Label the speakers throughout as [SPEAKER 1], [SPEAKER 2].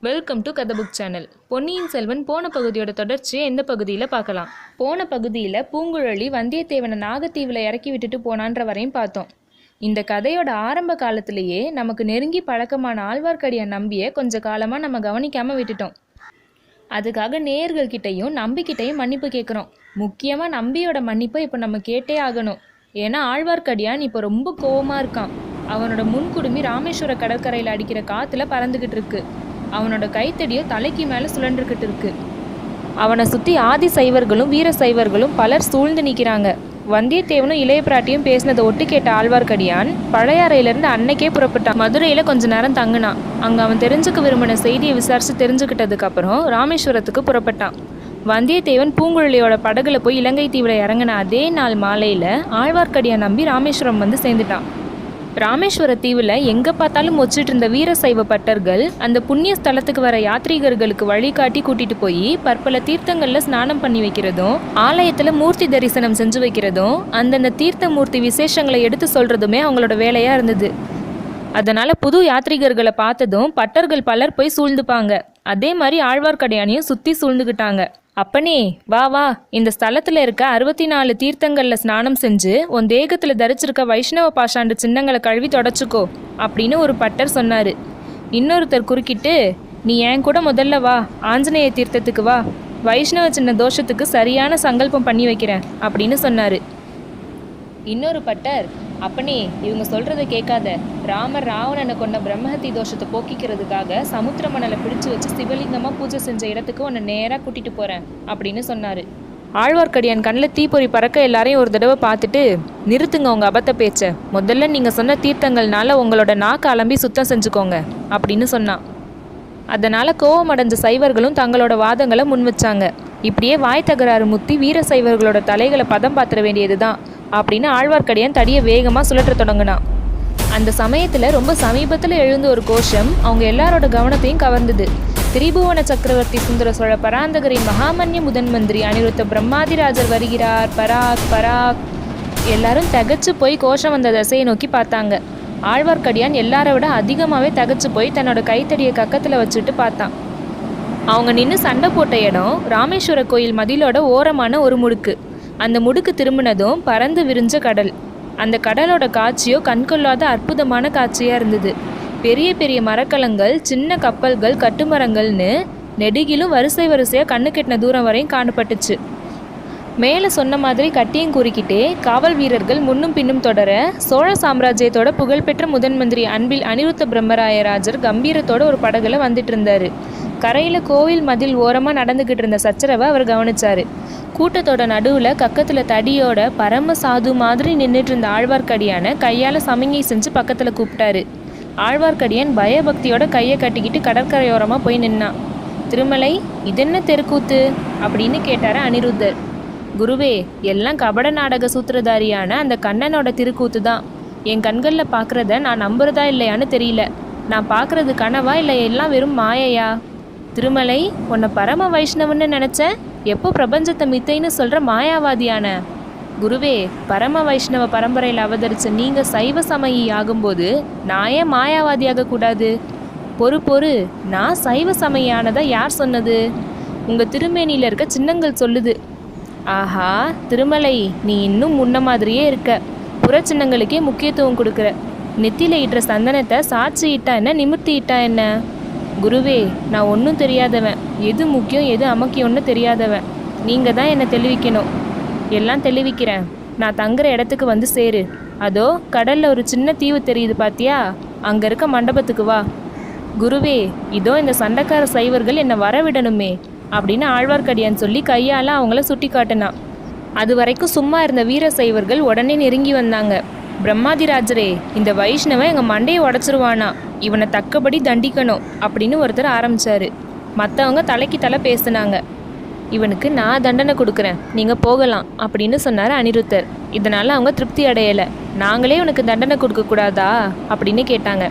[SPEAKER 1] Welcome to கதை book channel. Ponniyin Selvan போன பகுதியோட தொடர்ச்சியை இந்த பகுதியில் பார்க்கலாம். போன பகுதியில் பூங்குழலி வந்தியத்தேவனை நாகத்தீவில் இறக்கி விட்டுட்டு போனான்ற வரையும் பார்த்தோம். இந்த கதையோட ஆரம்ப காலத்திலேயே நமக்கு நெருங்கி பழக்கமான ஆழ்வார்க்கடியான் நம்பியை கொஞ்ச காலமாக நம்ம கவனிக்காமல் விட்டுட்டோம். அதுக்காக நேயர்கள்கிட்டையும் நம்பிக்கிட்டையும் மன்னிப்பு கேட்குறோம். முக்கியமாக நம்பியோட மன்னிப்பை இப்போ நம்ம கேட்டே ஆகணும். ஏன்னா ஆழ்வார்க்கடியான் இப்போ ரொம்ப கோவமாக இருக்கான். அவனோட முன்குடுமி ராமேஸ்வர கடற்கரையில் அடிக்கிற காற்றுல பறந்துக்கிட்டு இருக்கு. அவனோட கைத்தடியோ தலைக்கு மேலே சுழன்றுக்கிட்டு இருக்கு. அவனை சுற்றி ஆதி சைவர்களும் வீர சைவர்களும் பலர் சூழ்ந்து நிற்கிறாங்க. வந்தியத்தேவனும் இளைய பிராட்டியும் பேசினதை ஒட்டு கேட்ட ஆழ்வார்க்கடியான் பழையாறையிலேருந்து அன்னைக்கே புறப்பட்டான். மதுரையில் கொஞ்ச நேரம் தங்கினான். அங்கே அவன் தெரிஞ்சுக்க விரும்பின செய்தியை விசாரித்து தெரிஞ்சுக்கிட்டதுக்கப்புறம் ராமேஸ்வரத்துக்கு புறப்பட்டான். வந்தியத்தேவன் பூங்குழலியோட படகுல போய் இலங்கை தீவில் இறங்கின அதே நாள் மாலையில் ஆழ்வார்க்கடியான் நம்பி ராமேஸ்வரம் வந்து சேர்ந்துட்டான். ராமேஸ்வர தீவில் எங்கே பார்த்தாலும் வச்சுட்டு இருந்த வீர சைவ பட்டர்கள் அந்த புண்ணிய ஸ்தலத்துக்கு வர யாத்ரீகர்களுக்கு வழிகாட்டி கூட்டிட்டு போய் பற்பல தீர்த்தங்களில் ஸ்நானம் பண்ணி வைக்கிறதும், ஆலயத்தில் மூர்த்தி தரிசனம் செஞ்சு வைக்கிறதும், அந்தந்த தீர்த்த மூர்த்தி விசேஷங்களை எடுத்து சொல்றதுமே அவங்களோட வேலையாக இருந்தது. அதனால புது யாத்ரீகர்களை பார்த்ததும் பட்டர்கள் பலர் போய் சூழ்ந்துப்பாங்க. அதே மாதிரி ஆழ்வார்க்கடியானையும் சுற்றி சூழ்ந்துக்கிட்டாங்க. அப்பனே வா வா, இந்த ஸ்தலத்தில் இருக்க 64 தீர்த்தங்களில் ஸ்நானம் செஞ்சு உன் தேகத்தில் தரிச்சிருக்க வைஷ்ணவ பாஷாண்டு சின்னங்களை கழுவி தொடச்சிக்கோ அப்படின்னு ஒரு பட்டர் சொன்னார். இன்னொருத்தர் குறுக்கிட்டு, நீ என் கூட முதல்ல வா, ஆஞ்சநேய தீர்த்தத்துக்கு வா, வைஷ்ணவ சின்ன தோஷத்துக்கு சரியான சங்கல்பம் பண்ணி வைக்கிறேன் அப்படின்னு சொன்னார். இன்னொரு பட்டர், அப்பனே இவங்க சொல்கிறத கேட்காத, ராமர் ராவணனை கொண்ட பிரம்மஹத்தி தோஷத்தை போக்கிக்கிறதுக்காக சமுத்திர மணலை பிடிச்சு வச்சு சிவலிங்கமாக பூஜை செஞ்ச இடத்துக்கு உன்னை நேராக கூட்டிகிட்டு போகிறேன் அப்படின்னு சொன்னார். ஆழ்வார்க்கடியான் கண்ணில் தீப்பொறி பறக்க எல்லாரையும் ஒரு தடவை பார்த்துட்டு, நிறுத்துங்க உங்கள் அபத்த பேச்சை, முதல்ல நீங்கள் சொன்ன தீர்த்தங்கள்னால உங்களோட நாக்கு அலம்பி சுத்தம் செஞ்சுக்கோங்க அப்படின்னு சொன்னான். அதனால் கோவமடைஞ்ச சைவர்களும் தங்களோட வாதங்களை முன் வச்சாங்க. இப்படியே வாய் தகராறு முத்தி வீர சைவர்களோட தலைகளை பதம் பார்த்துட வேண்டியது தான் அப்படின்னு ஆழ்வார்க்கடியான் தடியை வேகமாக சுழற்ற தொடங்கினான். அந்த சமயத்தில் ரொம்ப சமீபத்தில் எழுந்த ஒரு கோஷம் அவங்க எல்லாரோட கவனத்தையும் கவர்ந்தது. திரிபுவன சக்கரவர்த்தி சுந்தர சோழ பராந்தகரின் மகாமன்ய முதன் மந்திரி அனிருத்த பிரம்மாதிராஜர் வருகிறார், பராக் பராக். எல்லாரும் தகச்சு போய் கோஷம் வந்த திசையை நோக்கி பார்த்தாங்க. ஆழ்வார்க்கடியான் எல்லாரை விட அதிகமாகவே தகச்சு போய் தன்னோட கைத்தடியை கக்கத்தில் வச்சுட்டு பார்த்தான். அவங்க நின்று சண்டை போட்ட இடம் ராமேஸ்வர கோயில் மதிலோட ஓரமான ஒரு முடுக்கு. அந்த முடுக்கு திரும்பினதும் பறந்து விரிஞ்ச கடல். அந்த கடலோட காட்சியோ கண்கொள்ளாத அற்புதமான காட்சியாக இருந்தது. பெரிய பெரிய மரக்கலங்கள், சின்ன கப்பல்கள், கட்டுமரங்கள்னு நெடுகிலும் வரிசை வரிசையாக கண்ணு கெட்டின தூரம் வரையும் காணப்பட்டுச்சு. மேலே சொன்ன மாதிரி கட்டியும் கூறிக்கிட்டே காவல் வீரர்கள் முன்னும் பின்னும் தொடர சோழ சாம்ராஜ்யத்தோட புகழ்பெற்ற முதன் மந்திரி அன்பில் அனிருத்த பிரம்மராயராஜர் கம்பீரத்தோட ஒரு படகுல வந்துட்டு இருந்தார். கரையில் கோவில் மதில் ஓரமாக நடந்துக்கிட்டு இருந்த சச்சரவை அவர் கவனிச்சார். கூட்டத்தோட நடுவில் கக்கத்தில் தடியோட பரம சாது மாதிரி நின்றுட்டு இருந்த ஆழ்வார்க்கடியானை கையால் சமிங்கை செஞ்சு பக்கத்தில் கூப்பிட்டாரு. ஆழ்வார்க்கடியான் பயபக்தியோட கையை கட்டிக்கிட்டு கடற்கரையோரமாக போய் நின்னான். திருமலை, இதென்ன தெருக்கூத்து அப்படின்னு கேட்டார் அனிருத்தர். குருவே, எல்லாம் கபட நாடக சூத்திரதாரியான அந்த கண்ணனோட திருக்கூத்து தான். என் கண்களில் பார்க்குறத நான் நம்புறதா இல்லையான்னு தெரியல. நான் பார்க்குறது கனவா இல்லை எல்லாம் வெறும் மாயையா? திருமலை, உன்னை பரம வைஷ்ணவன்னு நினச்சேன். எப்போ பிரபஞ்சத்தை மித்தைன்னு சொல்கிற மாயாவாதியான? குருவே, பரம வைஷ்ணவ பரம்பரையில் அவதரித்த நீங்கள் சைவ சமயி ஆகும்போது நான் ஏன் மாயாவாதியாக கூடாது? பொறு, நான் சைவ சமயானதை யார் சொன்னது? உங்கள் திருமேனியில் இருக்க சின்னங்கள் சொல்லுது. ஆஹா திருமலை, நீ இன்னும் முன்ன மாதிரியே இருக்க. புற சின்னங்களுக்கே முக்கியத்துவம் கொடுக்குற. நெத்தியில் இட்டுற சந்தனத்தை சாட்சி இட்டா என்ன, நிமிர்த்தி இட்டா என்ன? குருவே, நான் ஒன்றும் தெரியாதவன். எது முக்கியம் எது அமுக்கியம்னு தெரியாதவன். நீங்கள் தான் என்னை தெளிவிக்கணும். எல்லாம் தெளிவிக்கிறேன். நான் தங்குற இடத்துக்கு வந்து சேரு. அதோ கடலில் ஒரு சின்ன தீவு தெரியுது பார்த்தியா? அங்கே இருக்க மண்டபத்துக்கு வா. குருவே, இதோ இந்த சண்டைக்கார சைவர்கள் என்னை வரவிடணுமே அப்படின்னு ஆழ்வார்க்கடியான் சொல்லி கையால் அவங்கள சுட்டி காட்டினான். அது வரைக்கும் சும்மா இருந்த வீர சைவர்கள் உடனே நெருங்கி வந்தாங்க. பிரம்மாதிராஜரே, இந்த வைஷ்ணவன் எங்கள் மண்டையை உடச்சிருவானா, இவனை தக்கபடி தண்டிக்கணும் அப்படின்னு ஒருத்தர் ஆரம்பித்தார். மற்றவங்க தலைக்கு தலை பேசினாங்க. இவனுக்கு நான் தண்டனை கொடுக்குறேன், நீங்கள் போகலாம் அப்படின்னு சொன்னார் அனிருத்தர். இதனால் அவங்க திருப்தி அடையலை. நாங்களே உனக்கு தண்டனை கொடுக்கக்கூடாதா அப்படின்னு கேட்டாங்க.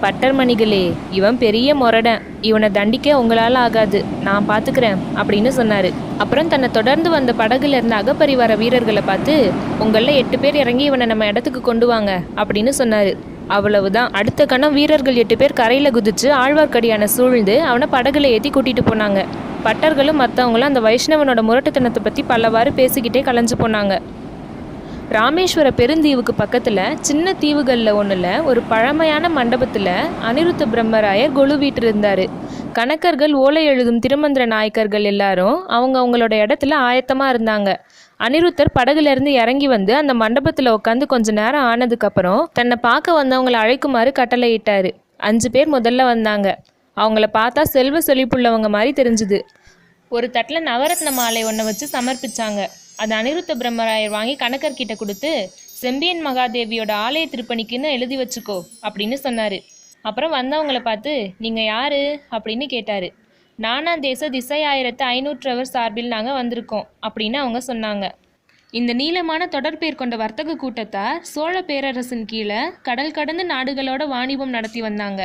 [SPEAKER 1] பட்டர்மணிகளே, இவன் பெரிய முரடன், இவனை தண்டிக்க உங்களால் ஆகாது, நான் பார்த்துக்கிறேன் அப்படின்னு சொன்னார். அப்புறம் தன்னை தொடர்ந்து வந்த படகுல இருந்த அகப்பரிவார வீரர்களை பார்த்து, உங்களில் 8 பேர் இறங்கி இவனை நம்ம இடத்துக்கு கொண்டு வாங்க அப்படின்னு சொன்னார். அவ்வளவுதான். அடுத்த கணம் வீரர்கள் 8 பேர் கரையில் குதிச்சு ஆழ்வார்க்கடியானை சூழ்ந்து அவனை படகுல ஏற்றி கூட்டிகிட்டு போனாங்க. பட்டர்களும் மற்றவங்களும் அந்த வைஷ்ணவனோட முரட்டுத்தனத்தை பற்றி பலவாறு பேசிக்கிட்டே கலைஞ்சு போனாங்க. ராமேஸ்வர பெருந்தீவுக்கு பக்கத்தில் சின்ன தீவுகளில் ஒன்றில் ஒரு பழமையான மண்டபத்தில் அனிருத்த பிரம்மராயர் கொலு வீட்டிருந்தார். கணக்கர்கள், ஓலை எழுதும் திருமந்திர நாயக்கர்கள் எல்லாரும் அவங்களோட இடத்துல ஆயத்தமாக இருந்தாங்க. அனிருத்தர் படகுலேருந்து இறங்கி வந்து அந்த மண்டபத்தில் உட்காந்து கொஞ்ச நேரம் ஆனதுக்கப்புறம் தன்னை பார்க்க வந்தவங்களை அழைக்குமாறு கட்டளையிட்டார். 5 பேர் முதல்ல வந்தாங்க. அவங்கள பார்த்தா செல்வ செழிப்புள்ளவங்க மாதிரி தெரிஞ்சுது. ஒரு தட்டில் நவரத்ன மாலை ஒன்றை வச்சு சமர்ப்பிச்சாங்க. அது அனிருத்த பிரம்மராயர் வாங்கி கணக்கர்கிட்ட கொடுத்து, செம்பியன் மகாதேவியோட ஆலய திருப்பணிக்குன்னு எழுதி வச்சுக்கோ அப்படின்னு சொன்னார். அப்புறம் வந்தவங்களை பார்த்து, நீங்கள் யார் அப்படின்னு கேட்டார். நானாம் தேச திசை 1500 சார்பில் நாங்கள் வந்திருக்கோம் அப்படின்னு அவங்க சொன்னாங்க. இந்த நீளமான தொடர்பேர் கொண்ட வர்த்தக கூட்டத்தார் சோழ பேரரசின் கீழே கடல் கடந்த நாடுகளோட வாணிபம் நடத்தி வந்தாங்க.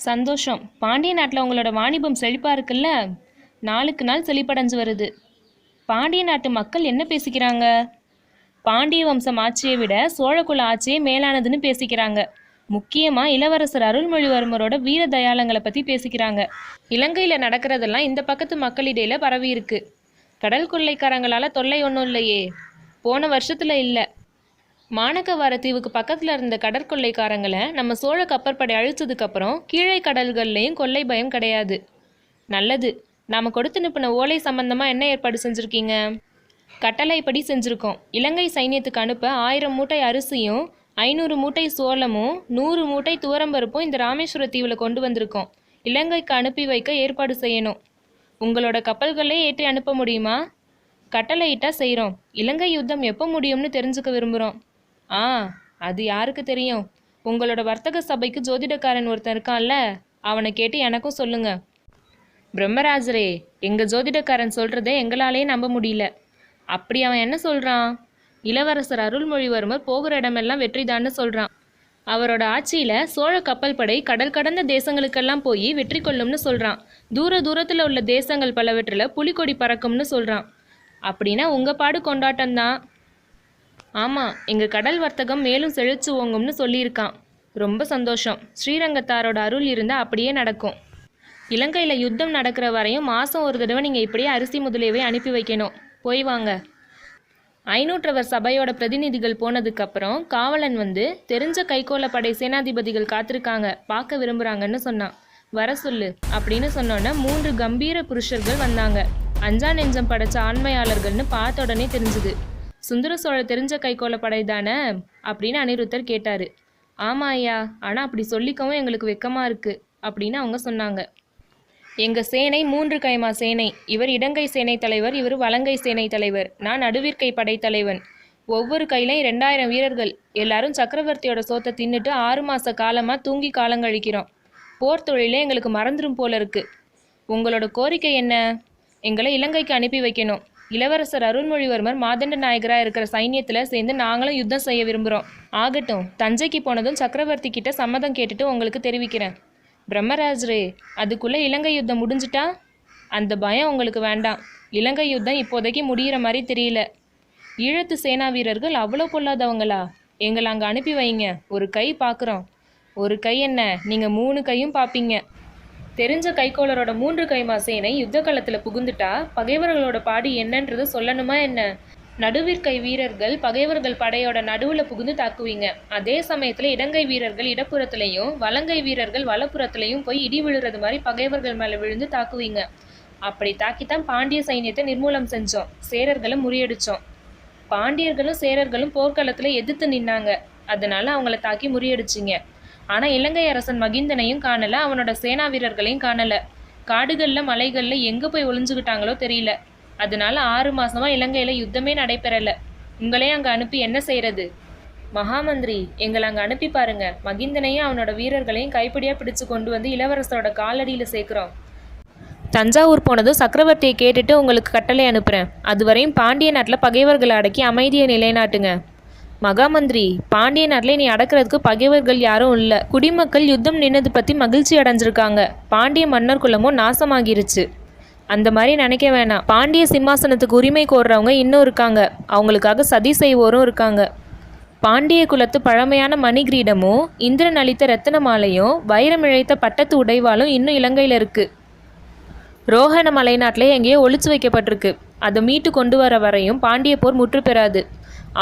[SPEAKER 1] சந்தோஷம். பாண்டிய நாட்டில் உங்களோட வாணிபம் செழிப்பாக இருக்குல்ல? நாளுக்கு நாள் செழிப்படைஞ்சு வருது. பாண்டிய நாட்டு மக்கள் என்ன பேசிக்கிறாங்க? பாண்டிய வம்சம் ஆட்சியை விட சோழகுல ஆட்சியே மேலானதுன்னு பேசிக்கிறாங்க. முக்கியமாக இளவரசர் அருள்மொழிவர்மரோட வீர தயாளங்களை பற்றி பேசிக்கிறாங்க. இலங்கையில் நடக்கிறதெல்லாம் இந்த பக்கத்து மக்களிடையில் பரவி இருக்கு. கடல் கொள்ளைக்காரங்களால் தொல்லை ஒன்றும் இல்லையே. போன வருஷத்தில் இல்லை, மாணக்கவார தீவுக்கு பக்கத்தில் இருந்த கடற்கொள்ளைக்காரங்களை நம்ம சோழ கப்பற்படை அழிச்சதுக்கப்புறம் கீழே கடல்கள்லையும் கொள்ளை பயம் கிடையாது. நல்லது. நாம் கொடுத்து அனுப்பின ஓலை சம்பந்தமாக என்ன ஏற்பாடு செஞ்சுருக்கீங்க? கட்டளைப்படி செஞ்சுருக்கோம். இலங்கை சைன்யத்துக்கு அனுப்ப 1000 மூட்டை அரிசியும் 500 மூட்டை சோளமும் 100 மூட்டை துவரம்பருப்பும் இந்த ராமேஸ்வர தீவில் கொண்டு வந்திருக்கோம். இலங்கைக்கு அனுப்பி வைக்க ஏற்பாடு செய்யணும். உங்களோட கப்பல்களே ஏற்றி அனுப்ப முடியுமா? கட்டளையிட்டா செய்கிறோம். இலங்கை யுத்தம் எப்போ முடியும்னு தெரிஞ்சுக்க விரும்புகிறோம். அது யாருக்கு தெரியும்? உங்களோட வர்த்தக சபைக்கு ஜோதிடக்காரன் ஒருத்தன் இருக்கான்ல, அவனை கேட்டு எனக்கும் சொல்லுங்க. பிரம்மராஜரே, எங்கள் ஜோதிடக்காரன் சொல்கிறத எங்களாலேயே நம்ப முடியல. அப்படி அவன் என்ன சொல்கிறான்? இளவரசர் அருள்மொழிவர்மர் போகிற இடமெல்லாம் வெற்றிதான்னு சொல்கிறான். அவரோட ஆட்சியில் சோழ கப்பல் படை கடல் கடந்த தேசங்களுக்கெல்லாம் போய் வெற்றி கொள்ளும்னு சொல்கிறான். தூரத்தில் உள்ள தேசங்கள் பலவற்றில் புலிக்கொடி பறக்கும்னு சொல்கிறான். அப்படின்னா உங்கள் பாடு கொண்டாட்டம்தான். ஆமாம், எங்கள் கடல் வர்த்தகம் மேலும் செழிச்சு ஓங்கும்னு சொல்லியிருக்கான். ரொம்ப சந்தோஷம். ஸ்ரீரங்கத்தாரோட அருள் இருந்தால் அப்படியே நடக்கும். இலங்கையில் யுத்தம் நடக்கிற வரையும் மாதம் ஒரு தடவை நீங்கள் இப்படியே அரிசி முதலியவை அனுப்பி வைக்கணும். போய் வாங்க. 500 சபையோட பிரதிநிதிகள் போனதுக்கப்புறம் காவலன் வந்து, தெரிஞ்ச கைகோள படை சேனாதிபதிகள் காத்திருக்காங்க, பார்க்க விரும்புகிறாங்கன்னு சொன்னான். வர சொல்லு அப்படின்னு சொன்னோன்னே 3 கம்பீர புருஷர்கள் வந்தாங்க. அஞ்சா நெஞ்சம் படைச்ச ஆண்மையாளர்கள்னு பார்த்த உடனே தெரிஞ்சுது. சுந்தர சோழ தெரிஞ்ச கைகோள படை தானே அப்படின்னு அனிருத்தர் கேட்டார். ஆமாம் ஐயா, ஆனால் அப்படி சொல்லிக்கவும் எங்களுக்கு வெக்கமாக இருக்குது அப்படின்னு அவங்க சொன்னாங்க. எங்கள் சேனை 3 கைமா சேனை. இவர் இடங்கை சேனை தலைவர், இவர் வலங்கை சேனை தலைவர், நான் நடுவிற்கை படைத்தலைவன். ஒவ்வொரு கையிலையும் 2000 வீரர்கள். எல்லாரும் சக்கரவர்த்தியோட சோத்தை தின்னுட்டு 6 மாத காலமாக தூங்கி காலங்கழிக்கிறோம். போர் தொழிலே எங்களுக்கு மறந்துடும் போல இருக்கு. உங்களோட கோரிக்கை என்ன? எங்களை இலங்கைக்கு அனுப்பி வைக்கணும். இளவரசர் அருள்மொழிவர்மர் மாதண்ட நாயகராக இருக்கிற சைன்யத்தில் சேர்ந்து நாங்களும் யுத்தம் செய்ய விரும்புகிறோம். ஆகட்டும், தஞ்சைக்கு போனதும் சக்கரவர்த்தி கிட்ட சம்மதம் கேட்டுட்டு உங்களுக்கு தெரிவிக்கிறேன். பிரம்மராஜரே, அதுக்குள்ளே இலங்கை யுத்தம் முடிஞ்சிட்டா? அந்த பயம் உங்களுக்கு வேண்டாம். இலங்கை யுத்தம் இப்போதைக்கு முடிகிற மாதிரி தெரியல. ஈழத்து சேனா வீரர்கள் அவ்வளோ பொல்லாதவங்களா? எங்களை அங்கே அனுப்பி வைங்க. ஒரு கை பார்க்குறோம். ஒரு கை என்ன, நீங்கள் 3 கையும் பார்ப்பீங்க. தெரிஞ்ச கைக்கோளரோட 3 கைமா சேனை யுத்த களத்தில் புகுந்துட்டா பகைவர்களோட பாடி என்னன்றது சொல்லணுமா என்ன? நடுவிற்கை வீரர்கள் பகைவர்கள் படையோட நடுவில் புகுந்து தாக்குவீங்க. அதே சமயத்தில் இடங்கை வீரர்கள் இடப்புறத்துலையும் வலங்கை வீரர்கள் வலப்புறத்துலையும் போய் இடி விழுறது மாதிரி பகைவர்கள் மேலே விழுந்து தாக்குவீங்க. அப்படி தாக்கித்தான் பாண்டிய சைன்யத்தை நிர்மூலம் செஞ்சோம், சேரர்களை முறியடித்தோம். பாண்டியர்களும் சேரர்களும் போர்க்களத்தில் எதிர்த்து நின்னாங்க. அதனால அவங்கள தாக்கி முறியடிச்சிங்க. ஆனால் இலங்கை அரசன் மகிந்தனையும் காணலை, அவனோட சேனா வீரர்களையும் காணலை. காடுகளில் மலைகளில் எங்கே போய் ஒளிஞ்சுக்கிட்டாங்களோ தெரியல. அதனால 6 மாதமாக இலங்கையில் யுத்தமே நடைபெறலை. உங்களே அங்கே அனுப்பி என்ன செய்கிறது? மகாமந்திரி, எங்களை அங்கே அனுப்பி பாருங்க. மகிந்தனையும் அவனோட வீரர்களையும் கைப்பிடியாக பிடிச்சு கொண்டு வந்து இளவரசரோட காலடியில் சேர்க்குறோம். தஞ்சாவூர் போனதும் சக்கரவர்த்தியை கேட்டுட்டு உங்களுக்கு கட்டளை அனுப்புகிறேன். அதுவரையும் பாண்டிய நாட்டில் பகைவர்களை அடக்கி அமைதியை நிலைநாட்டுங்க. மகாமந்திரி, பாண்டிய நாட்டில் நீ அடக்கிறதுக்கு பகைவர்கள் யாரும் இல்லை. குடிமக்கள் யுத்தம் நின்னது பற்றி மகிழ்ச்சி அடைஞ்சிருக்காங்க. பாண்டிய மன்னர் குலமும் நாசமாகிருச்சு. அந்த மாதிரி நினைக்க வேணாம். பாண்டிய சிம்மாசனத்துக்கு உரிமை கோர்றவங்க இன்னும் இருக்காங்க. அவங்களுக்காக சதி செய்வோரும் இருக்காங்க. பாண்டிய குலத்து பழமையான மணிகிரீடமும் இந்திரன் அளித்த ரத்தின மாலையும் வைரமிழைத்த பட்டத்து உடைவாலும் இன்னும் இலங்கையில் இருக்குது. ரோஹண மலைநாட்டில் எங்கேயோ ஒளிச்சு வைக்கப்பட்டிருக்கு. அதை மீட்டு கொண்டு வர வரையும் பாண்டிய போர் முற்று பெறாது.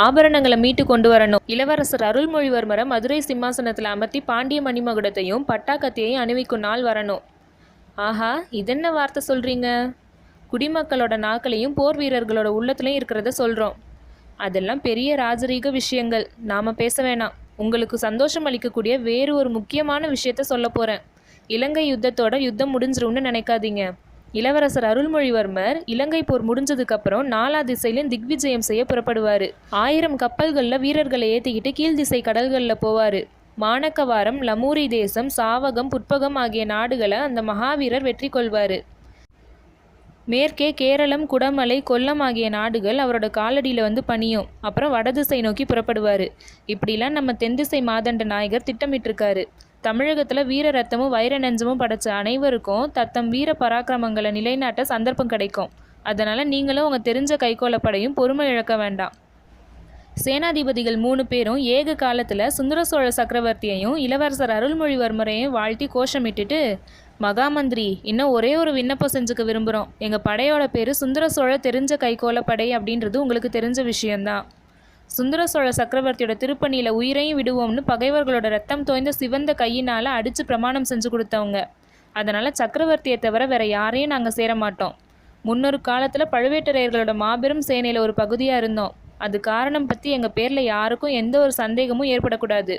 [SPEAKER 1] ஆபரணங்களை மீட்டு கொண்டு வரணும். இளவரசர் அருள்மொழிவர்மரை மதுரை சிம்மாசனத்தில் அமர்த்தி பாண்டிய மணிமகுடத்தையும் பட்டாக்கத்தையும் அணிவிக்கும் நாள் வரணும். ஆஹா, இதென்ன வார்த்தை சொல்கிறீங்க? குடிமக்களோட நாக்களையும் போர் வீரர்களோட உள்ளத்துலையும் இருக்கிறத சொல்கிறோம். அதெல்லாம் பெரிய ராஜரீக விஷயங்கள், நாம் பேச வேணாம். உங்களுக்கு சந்தோஷம் அளிக்கக்கூடிய வேறு ஒரு முக்கியமான விஷயத்த சொல்ல போகிறேன். இலங்கை யுத்தத்தோட யுத்தம் முடிஞ்சிரும்னு நினைக்காதீங்க. இளவரசர் அருள்மொழிவர்மர் இலங்கை போர் முடிஞ்சதுக்கப்புறம் 4 திசையிலும் திக்விஜயம் செய்ய புறப்படுவார். 1000 கப்பல்களில் வீரர்களை ஏற்றிக்கிட்டு கீழ் திசை கடல்களில் போவார். மாணக்கவாரம், லமூரி தேசம், சாவகம், புட்பகம் ஆகிய நாடுகளை அந்த மகாவீரர் வெற்றி கொள்வார். மேற்கே கேரளம், குடமலை, கொல்லம் ஆகிய நாடுகள் அவரோட காலடியில் வந்து பணியும். அப்புறம் வடதிசை நோக்கி புறப்படுவார். இப்படிலாம் நம்ம தென்திசை மாதண்ட நாயகர் திட்டமிட்டிருக்காரு. தமிழகத்தில் வீர ரத்தமும் வைர நெஞ்சமும் படைச்ச அனைவருக்கும் தத்தம் வீர பராக்கிரமங்களை நிலைநாட்ட சந்தர்ப்பம் கிடைக்கும். அதனால் நீங்களும் உங்கள் தெரிஞ்ச கைகோளப்படையும் பொறுமை இழக்க வேண்டாம். சேனாதிபதிகள் 3 பேரும் ஏக காலத்தில் சுந்தர சோழ சக்கரவர்த்தியையும் இளவரசர் அருள்மொழிவர்மரையும் வாழ்த்தி கோஷமிட்டுட்டு, மகாமந்திரி, இன்னும் ஒரே ஒரு விண்ணப்பம் செஞ்சுக்க விரும்புகிறோம். எங்கள் படையோட பேர் சுந்தர சோழ தெரிஞ்ச கைகோளப்படை அப்படின்றது உங்களுக்கு தெரிஞ்ச விஷயந்தான். சுந்தர சோழ சக்கரவர்த்தியோட திருப்பணியில் உயிரையும் விடுவோம்னு பகைவர்களோட ரத்தம் தோய்ந்த சிவந்த கையினால் அடித்து பிரமாணம் செஞ்சு கொடுத்தவங்க. அதனால் சக்கரவர்த்தியை தவிர வேற யாரையும் நாங்கள் சேர மாட்டோம். முன்னொரு காலத்தில் பழுவேட்டரையர்களோட மாபெரும் சேனையில் ஒரு பகுதியாக இருந்தோம். அது காரணம் பற்றி எங்கள் பேரில் யாருக்கும் எந்த ஒரு சந்தேகமும் ஏற்படக்கூடாது.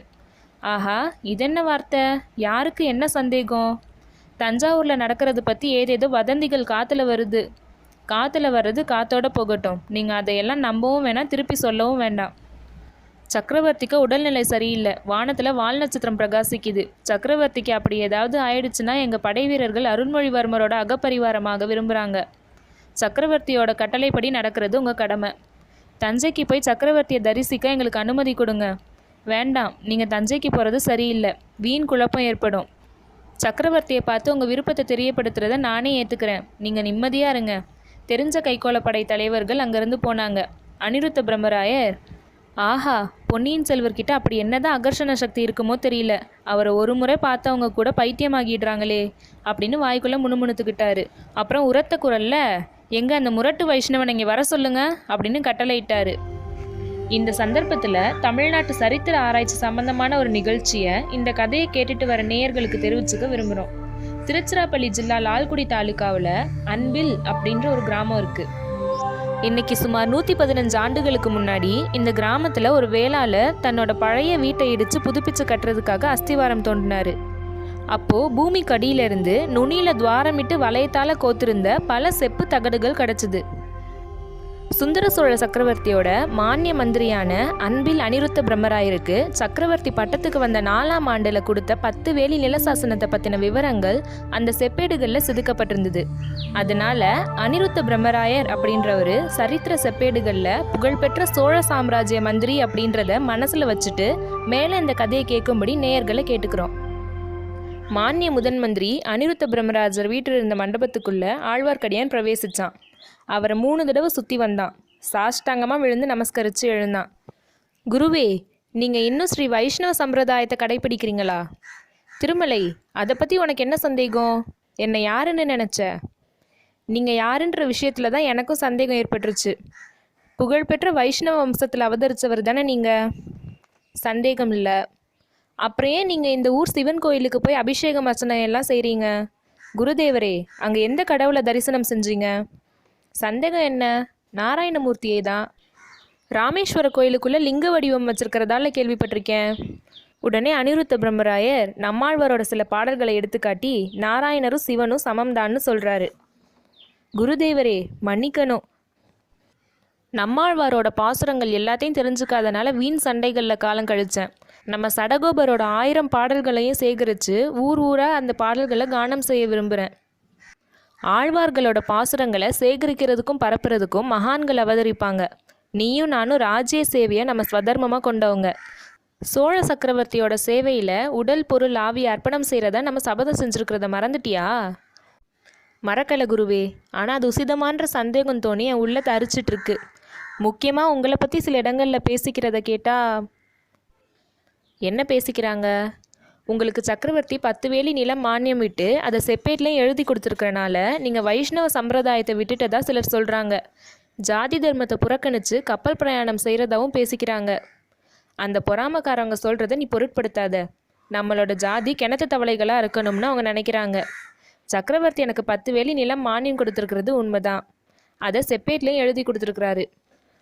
[SPEAKER 1] ஆஹா, இதென்ன வார்த்தை? யாருக்கு என்ன சந்தேகம்? தஞ்சாவூரில் நடக்கிறது பற்றி ஏதேதோ வதந்திகள் காற்றுல வர்றது காத்தோட போகட்டும். நீங்கள் அதையெல்லாம் நம்பவும் வேணாம், திருப்பி சொல்லவும் வேண்டாம். சக்கரவர்த்திக்கு உடல்நிலை சரியில்லை. வானத்தில் வால் நட்சத்திரம் பிரகாசிக்குது. சக்கரவர்த்திக்கு அப்படி ஏதாவது ஆயிடுச்சுன்னா எங்கள் படை வீரர்கள் அருள்மொழிவர்மரோட அகப்பரிவாரமாக விரும்புகிறாங்க. சக்கரவர்த்தியோட கட்டளைப்படி நடக்கிறது உங்கள் கடமை. தஞ்சைக்கு போய் சக்கரவர்த்தியை தரிசிக்க எங்களுக்கு அனுமதி கொடுங்க. வேண்டாம், நீங்கள் தஞ்சைக்கு போகிறது சரியில்லை. வீண் குழப்பம் ஏற்படும். சக்கரவர்த்தியை பார்த்து உங்கள் விருப்பத்தை தெரியப்படுத்துறதை நானே ஏற்றுக்கிறேன். நீங்கள் நிம்மதியாக இருங்க. தெரிஞ்ச கைகோளப்படை தலைவர்கள் அங்கேருந்து போனாங்க. அனிருத்த பிரம்மராயர், ஆஹா, பொன்னியின் செல்வர்கிட்ட அப்படி என்னதான் அகர்ஷண சக்தி இருக்குமோ தெரியல. அவரை ஒரு முறை பார்த்தவங்க கூட பைத்தியமாகிடுறாங்களே அப்படின்னு வாய்க்குள்ளே முணுமுணுத்துக்கிட்டாரு. அப்புறம் உரத்த குரல்ல, எங்க அந்த முரட்டு வைஷ்ணவன் இங்கே வர சொல்லுங்க அப்படின்னு கட்டளையிட்டாரு. இந்த சந்தர்ப்பத்தில் தமிழ்நாட்டு சரித்திர ஆராய்ச்சி சம்பந்தமான ஒரு நிகழ்ச்சியை இந்த கதையை கேட்டுட்டு வர நேயர்களுக்கு தெரிவிச்சுக்க விரும்புகிறோம். திருச்சிராப்பள்ளி ஜில்லா லால்குடி தாலுகாவில் அன்பில் அப்படின்ற ஒரு கிராமம் இருக்குது. இன்னைக்கு சுமார் 115 ஆண்டுகளுக்கு முன்னாடி இந்த கிராமத்தில் ஒரு வேளாளர் தன்னோட பழைய வீட்டை இடித்து புதுப்பிச்சு கட்டுறதுக்காக அஸ்திவாரம் தோண்டினார். அப்போது பூமிக்கு அடியிலிருந்து நுனியில் துவாரமிட்டு வளையத்தால் கோத்திருந்த பல செப்பு தகடுகள் கிடச்சிது. சுந்தர சோழ சக்கரவர்த்தியோட மானிய மந்திரியான அன்பில் அனிருத்த பிரம்மராயருக்கு சக்கரவர்த்தி பட்டத்துக்கு வந்த 4ஆம் ஆண்டில் கொடுத்த 10 வேலி நிலசாசனத்தை பற்றின விவரங்கள் அந்த செப்பேடுகளில் செதுக்கப்பட்டிருந்தது. அதனால அனிருத்த பிரம்மராயர் அப்படின்றவர் சரித்திர செப்பேடுகளில் புகழ்பெற்ற சோழ சாம்ராஜ்ய மந்திரி அப்படின்றத மனசில் வச்சுட்டு மேலே இந்த கதையை கேட்கும்படி நேயர்களை கேட்டுக்கிறோம். மானிய முதன் மந்திரி அனிருத்த பிரம்மராஜர் வீட்டில் இருந்த மண்டபத்துக்குள்ள ஆழ்வார்க்கடியான் பிரவேசிச்சான். அவரை 3 தடவை சுற்றி வந்தான். சாஷ்டாங்கமாக விழுந்து நமஸ்கரித்து எழுந்தான். குருவே, நீங்கள் இன்னும் ஸ்ரீ வைஷ்ணவ சம்பிரதாயத்தை கடைப்பிடிக்கிறீங்களா? திருமலை, அதை பற்றி உனக்கு என்ன சந்தேகம்? என்னை யாருன்னு நினச்ச? நீங்கள் யாருன்ற விஷயத்தில் தான் எனக்கும் சந்தேகம் ஏற்பட்டுருச்சு. புகழ்பெற்ற வைஷ்ணவ வம்சத்தில் அவதரித்தவர் தானே நீங்கள்? சந்தேகம் இல்லை. அப்புறம் ஏன் நீங்கள் இந்த ஊர் சிவன் கோயிலுக்கு போய் அபிஷேகம் அர்ச்சனை எல்லாம் செய்கிறீங்க? குருதேவரே, அங்கே எந்த கடவுளை தரிசனம் செஞ்சீங்க? சந்தேகம் என்ன? நாராயணமூர்த்தியே தான். ராமேஸ்வர கோயிலுக்குள்ளே லிங்க வடிவம் வச்சிருக்கிறதால கேள்விப்பட்டிருக்கேன். உடனே அனிருத்த பிரம்மராயர் நம்மாழ்வாரோட சில பாடல்களை எடுத்துக்காட்டி நாராயணரும் சிவனும் சமம்தான்னு சொல்கிறாரு. குருதேவரே, மன்னிக்கணும். நம்மாழ்வாரோட பாசுரங்கள் எல்லாத்தையும் தெரிஞ்சுக்காதனால வீண் சண்டைகளில் காலம் கழித்தேன். நம்ம சடகோபரோட 1000 பாடல்களையும் சேகரித்து ஊர் ஊராக அந்த பாடல்களை கானம் செய்ய விரும்புகிறேன். ஆழ்வார்களோட பாசுரங்களை சேகரிக்கிறதுக்கும் பரப்புறதுக்கும் மகான்கள் அவதரிப்பாங்க. நீயும் நானும் ராஜ்ய சேவையை நம்ம ஸ்வதர்மமாக கொண்டவங்க. சோழ சக்கரவர்த்தியோட சேவையில் உடல் பொருள் ஆவி அர்ப்பணம் செய்கிறத நம்ம சபதம் செஞ்சுருக்கிறத மறந்துட்டியா? மறக்கலை குருவே, ஆனால் அது உசிதமான சந்தேகம் தோணி என் உள்ளத்தை அரிச்சிட்ருக்கு. முக்கியமாக உங்களை பற்றி சில இடங்களில் பேசிக்கிறத கேட்டால் என்ன பேசிக்கிறாங்க? உங்களுக்கு சக்கரவர்த்தி 10 வேலி நிலம் மானியம் விட்டு அதை செப்பேட்லேயும் எழுதி கொடுத்துருக்கறனால நீங்கள் வைஷ்ணவ சம்பிரதாயத்தை விட்டுட்டதா சிலர் சொல்கிறாங்க. ஜாதி தர்மத்தை புறக்கணித்து கப்பல் பிரயாணம் செய்கிறதாவும் பேசிக்கிறாங்க. அந்த பொறாமக்காரவங்க சொல்கிறத நீ பொருட்படுத்தாத. நம்மளோட ஜாதி கிணத்து தவளைகளாக இருக்கணும்னு அவங்க நினைக்கிறாங்க. சக்கரவர்த்தி எனக்கு 10 வேலி நிலம் மானியம் கொடுத்துருக்கிறது உண்மைதான். அதை செப்பேட்லேயும் எழுதி கொடுத்துருக்குறாரு.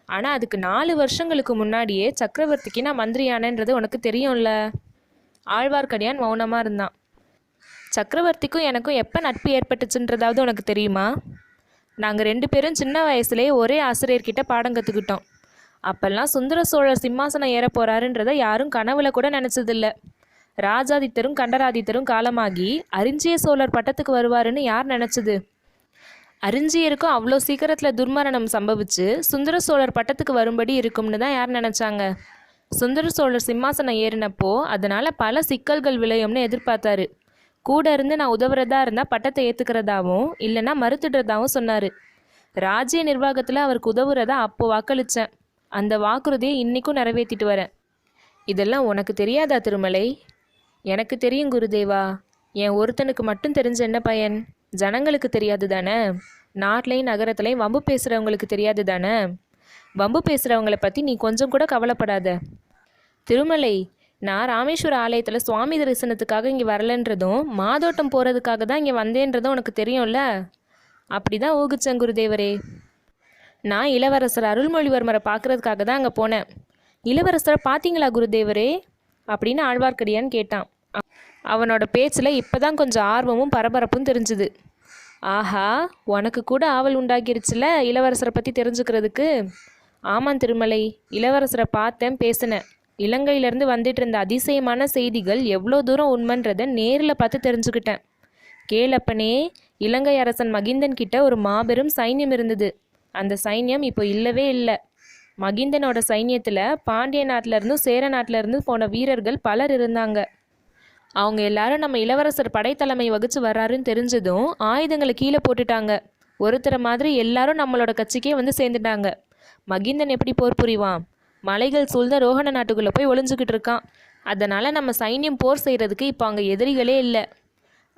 [SPEAKER 1] ஆனால் அதுக்கு 4 வருஷங்களுக்கு முன்னாடியே சக்கரவர்த்திக்கு நான் மந்திரியானன்றது உனக்கு தெரியும்ல. ஆழ்வார்க்கடியான் மௌனமாக இருந்தான். சக்கரவர்த்திக்கும் எனக்கும் எப்போ நட்பு ஏற்பட்டுச்சுன்றதாவது உனக்கு தெரியுமா? நாங்கள் 2 பேரும் சின்ன வயசுலேயே ஒரே ஆசிரியர்கிட்ட பாடம் கற்றுக்கிட்டோம். அப்பெல்லாம் சுந்தர சோழர் சிம்மாசனம் ஏற போகிறாருன்றதை யாரும் கனவுல கூட நினச்சதில்ல. ராஜாதித்தரும் கண்டராதித்தரும் காலமாகி அரிஞ்சிய சோழர் பட்டத்துக்கு வருவாருன்னு யார் நினச்சது? அரிஞ்சியருக்கும் அவ்வளோ சீக்கிரத்தில் துர்மரணம் சம்பவிச்சு சுந்தர சோழர் பட்டத்துக்கு வரும்படி இருக்கும்னு தான் யார் நினச்சாங்க? சுந்தர சோழர் சிம்மாசனம் ஏறினப்போ அதனால் பல சிக்கல்கள் விளையும்னு எதிர்பார்த்தாரு. கூட இருந்து நான் உதவுறதா இருந்தால் பட்டத்தை ஏற்றுக்கிறதாவும் இல்லைன்னா மறுத்துடுறதாவும் சொன்னார். ராஜ்ய நிர்வாகத்தில் அவருக்கு உதவுறதா அப்போ வாக்களித்தேன். அந்த வாக்குறுதியை இன்றைக்கும் நிறைவேற்றிட்டு வரேன். இதெல்லாம் உனக்கு தெரியாதா திருமலை? எனக்கு தெரியும் குருதேவா. என் ஒருத்தனுக்கு மட்டும் தெரிஞ்ச என்ன பயன்? ஜனங்களுக்கு தெரியாது தானே? நாட்டிலையும் நகரத்துலையும் வம்பு பேசுகிறவங்களுக்கு தெரியாது தானே? வம்பு பேசுகிறவங்கள பற்றி நீ கொஞ்சம் கூட கவலைப்படாத. திருமலை, நான் ராமேஸ்வர ஆலயத்தில் சுவாமி தரிசனத்துக்காக இங்கே வரலன்றதும் மாதோட்டம் போகிறதுக்காக தான் இங்கே வந்தேன்றதும் உனக்கு தெரியும்ல. அப்படி தான் ஊகிச்சேன் குருதேவரே. நான் இளவரசர் அருள்மொழிவர்மரை பார்க்குறதுக்காக தான் அங்கே போனேன். இளவரசரை பார்த்தீங்களா குருதேவரே அப்படின்னு ஆழ்வார்க்கடியான் கேட்டான். அவனோட பேச்சில் இப்போ தான் கொஞ்சம் ஆர்வமும் பரபரப்பும் தெரிஞ்சுது. ஆஹா, உனக்கு கூட ஆவல் உண்டாகிருச்சுல இளவரசரை பற்றி தெரிஞ்சுக்கிறதுக்கு. ஆமாம் திருமலை, இளவரசரை பார்த்தேன், பேசினேன். இலங்கையிலேருந்து வந்துட்டு இருந்த அதிசயமான செய்திகள் எவ்வளோ தூரம் உண்மைன்றதை நேரில் பார்த்து தெரிஞ்சுக்கிட்டேன். கேளப்பனே, இலங்கை அரசன் மகிந்தன் கிட்ட ஒரு மாபெரும் சைன்யம் இருந்தது. அந்த சைன்யம் இப்போ இல்லவே இல்லை. மகிந்தனோட சைன்யத்தில் பாண்டிய நாட்டிலேருந்தும் சேர நாட்டிலேருந்து போன வீரர்கள் பலர் இருந்தாங்க. அவங்க எல்லாரும் நம்ம இளவரசர் படைத்தலைமை வகிச்சு வர்றாருன்னு தெரிஞ்சதும் ஆயுதங்களை கீழே போட்டுட்டாங்க. ஒருத்தரை மாதிரி எல்லாரும் நம்மளோட கட்சிக்கே வந்து சேர்ந்துட்டாங்க. மகிந்தன் எப்படி போர் புரிவான்? மலைகள் சூழ்ந்த ரோஹண நாட்டுக்குள்ளே போய் ஒளிஞ்சுக்கிட்டு இருக்கான். அதனால் நம்ம சைன்யம் போர் செய்கிறதுக்கு இப்போ அங்கே எதிரிகளே இல்லை.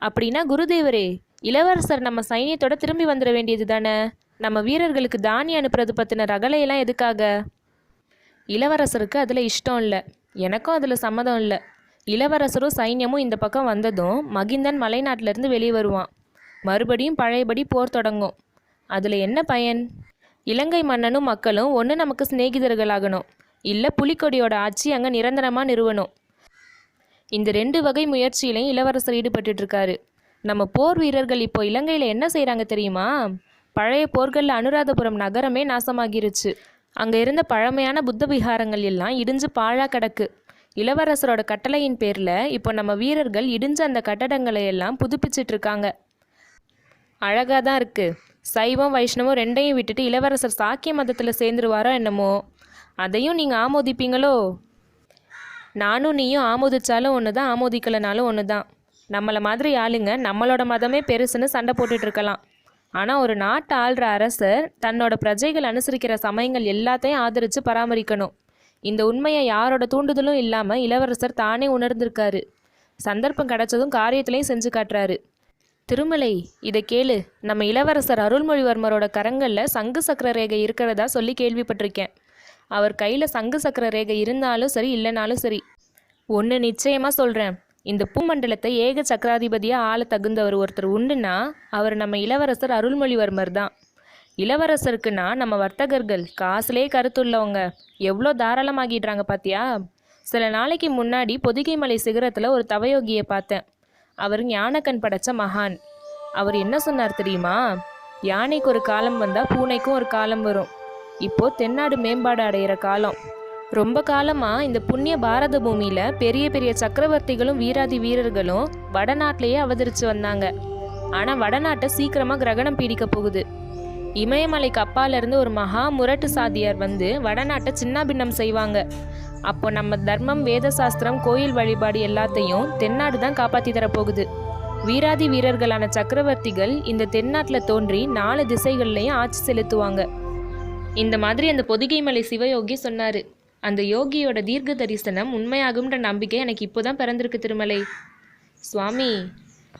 [SPEAKER 1] அப்படின்னா குருதேவரே, இளவரசர் நம்ம சைன்யத்தோட திரும்பி வந்துட வேண்டியது தானே? நம்ம வீரர்களுக்கு தானியம் அனுப்புறது பற்றின ரகலையெல்லாம் எதுக்காக? இளவரசருக்கு அதில் இஷ்டம் இல்லை, எனக்கும் அதில் சம்மதம் இல்லை. இளவரசரும் சைன்யமும் இந்த பக்கம் வந்ததும் மகிந்தன் மலைநாட்டிலேருந்து வெளியே வருவான். மறுபடியும் பழையபடி போர் தொடங்கும். அதில் என்ன பயன்? இலங்கை மன்னனும் மக்களும் ஒன்று நமக்கு சிநேகிதர்களாகணும், இல்லை புலிக்கொடியோட ஆட்சி அங்கே நிரந்தரமாக நிறுவணும். இந்த 2 வகை முயற்சியிலையும் இளவரசர் ஈடுபட்டுருக்காரு. நம்ம போர் வீரர்கள் இப்போ இலங்கையில் என்ன செய்கிறாங்க தெரியுமா? பழைய போர்களில் அனுராதபுரம் நகரமே நாசமாகிருச்சு. அங்கே இருந்த பழமையான புத்த விகாரங்கள் எல்லாம் இடிஞ்சு பாழாக கிடக்கு. இளவரசரோட கட்டளையின் பேரில் இப்போ நம்ம வீரர்கள் இடிஞ்ச அந்த கட்டடங்களை எல்லாம் புதுப்பிச்சிட்ருக்காங்க. அழகாக தான் இருக்குது. சைவம் வைஷ்ணவம் 2ஐயும் விட்டுட்டு இளவரசர் சாக்கிய மதத்தில் சேர்ந்துருவாரோ என்னமோ. அதையும் நீங்கள் ஆமோதிப்பீங்களோ? நானும் நீயும் ஆமோதிச்சாலும் ஒன்று தான், ஆமோதிக்கலைனாலும் ஒன்று தான். நம்மளை மாதிரி ஆளுங்க நம்மளோட மதமே பெருசுன்னு சண்டை போட்டுட்ருக்கலாம். ஆனால் ஒரு நாட்டை ஆள்ற அரசர் தன்னோட பிரஜைகள் அனுசரிக்கிற சமயங்கள் எல்லாத்தையும் ஆதரித்து பராமரிக்கணும். இந்த உண்மையை யாரோட தூண்டுதலும் இல்லாமல் இளவரசர் தானே உணர்ந்திருக்காரு. சந்தர்ப்பம் கிடைச்சதும் காரியத்திலையும் செஞ்சு காட்டுறாரு. திருமலை, இதை கேளு. நம்ம இளவரசர் அருள்மொழிவர்மரோட கரங்களில் சங்கு சக்கர ரேகை இருக்கிறதா சொல்லி கேள்விப்பட்டிருக்கேன். அவர் கையில் சங்கு சக்கர ரேகை இருந்தாலும் சரி இல்லைனாலும் சரி, ஒன்று நிச்சயமாக சொல்கிறேன். இந்த பூமண்டலத்தை ஏக சக்கராதிபதியாக ஆள தகுந்தவர் ஒருத்தர் உண்டுன்னா அவர் நம்ம இளவரசர் அருள்மொழிவர்மர் தான். இளவரசருக்குன்னா நம்ம வர்த்தகர்கள் காசுலே கருத்துள்ளவங்க எவ்வளோ தாராளமாகிடுறாங்க பார்த்தியா? சில நாளைக்கு முன்னாடி பொதிகை மலை சிகரத்தில் ஒரு தவயோகியை பார்த்தேன். அவர் ஞானக்கண் படைச்ச மகான். அவர் என்ன சொன்னார் தெரியுமா? யானைக்கு ஒரு காலம் வந்தால் பூனைக்கும் ஒரு காலம் வரும். இப்போ தென்னாடு மேம்பாடு அடைகிற காலம். ரொம்ப காலமாக இந்த புண்ணிய பாரத பூமியில் பெரிய பெரிய சக்கரவர்த்திகளும் வீராதி வீரர்களும் வடநாட்டிலேயே அவதரித்து வந்தாங்க. ஆனால் வடநாட்டை சீக்கிரமாக கிரகணம் பீடிக்க போகுது. இமயமலைக்கு அப்பாலேருந்து ஒரு மகா முரட்டு சாதியார் வந்து வடநாட்டை சின்னாபின்னம் செய்வாங்க. அப்போ நம்ம தர்மம், வேத சாஸ்திரம், கோயில் வழிபாடு எல்லாத்தையும் தென்னாடு தான் காப்பாற்றி தரப்போகுது. வீராதி வீரர்களான சக்கரவர்த்திகள் இந்த தென்னாட்டில் தோன்றி 4 திசைகள்லையும் ஆட்சி செலுத்துவாங்க. இந்த மாதிரி அந்த பொதிகை மலை சிவயோகி சொன்னார். அந்த யோகியோட தீர்க்க தரிசனம் உண்மையாகும்ன்ற நம்பிக்கை எனக்கு இப்போதான் பிறந்திருக்கு திருமலை. சுவாமி,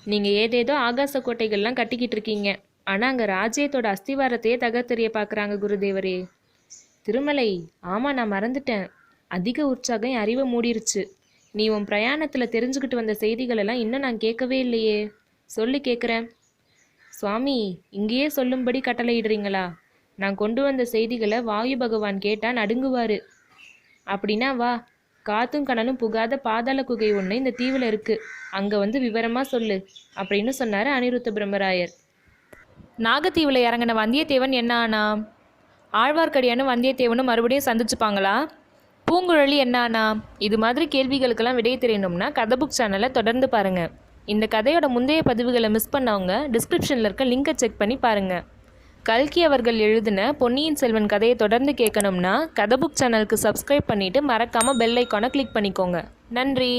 [SPEAKER 1] நீங்கள் ஏதேதோ ஆகாச கோட்டைகள்லாம் கட்டிக்கிட்டு இருக்கீங்க. ஆனால் அங்கே ராஜ்யத்தோட அஸ்திவாரத்தையே தகர்த்தெறிய பார்க்குறாங்க குருதேவரே. திருமலை, ஆமாம், நான் மறந்துட்டேன். அதிக உற்சாகம் என் அறிவை மூடிருச்சு. நீ உன் பிரயாணத்தில் தெரிஞ்சுக்கிட்டு வந்த செய்திகளெல்லாம் இன்னும் நான் கேட்கவே இல்லையே. சொல்லி கேட்குறேன். சுவாமி, இங்கேயே சொல்லும்படி கட்டளையிடுறீங்களா? நான் கொண்டு வந்த செய்திகளை வாயு பகவான் கேட்டால் நடுங்குவார். அப்படின்னா வா, காத்தும் கனலும் புகாத பாதாள குகை ஒன்று இந்த தீவில் இருக்குது. அங்கே வந்து விவரமாக சொல்லு அப்படின்னு சொன்னார் அனிருத்த பிரம்மராயர். நாகத்தீவில் இறங்கின வந்தியத்தேவன் என்ன ஆனா? ஆழ்வார்க்கடியானும் வந்தியத்தேவனும் மறுபடியும் சந்திச்சுப்பாங்களா? பூங்குழலி என்ன ஆனா? இது மாதிரி கேள்விகளுக்கெல்லாம் விடை தெரியணும்னா கதை புக் சேனலை தொடர்ந்து பாருங்கள். இந்த கதையோட முந்தைய பதிவுகளை மிஸ் பண்ணவங்க டிஸ்கிரிப்ஷனில் இருக்க லிங்கை செக் பண்ணி பாருங்கள். கல்கி அவர்கள் எழுதின பொன்னியின் செல்வன் கதையை தொடர்ந்து கேட்கணும்னா கதை புக் சேனலுக்கு சப்ஸ்கிரைப் பண்ணிவிட்டு மறக்காமல் பெல் ஐக்கானை கிளிக் பண்ணிக்கோங்க. நன்றி.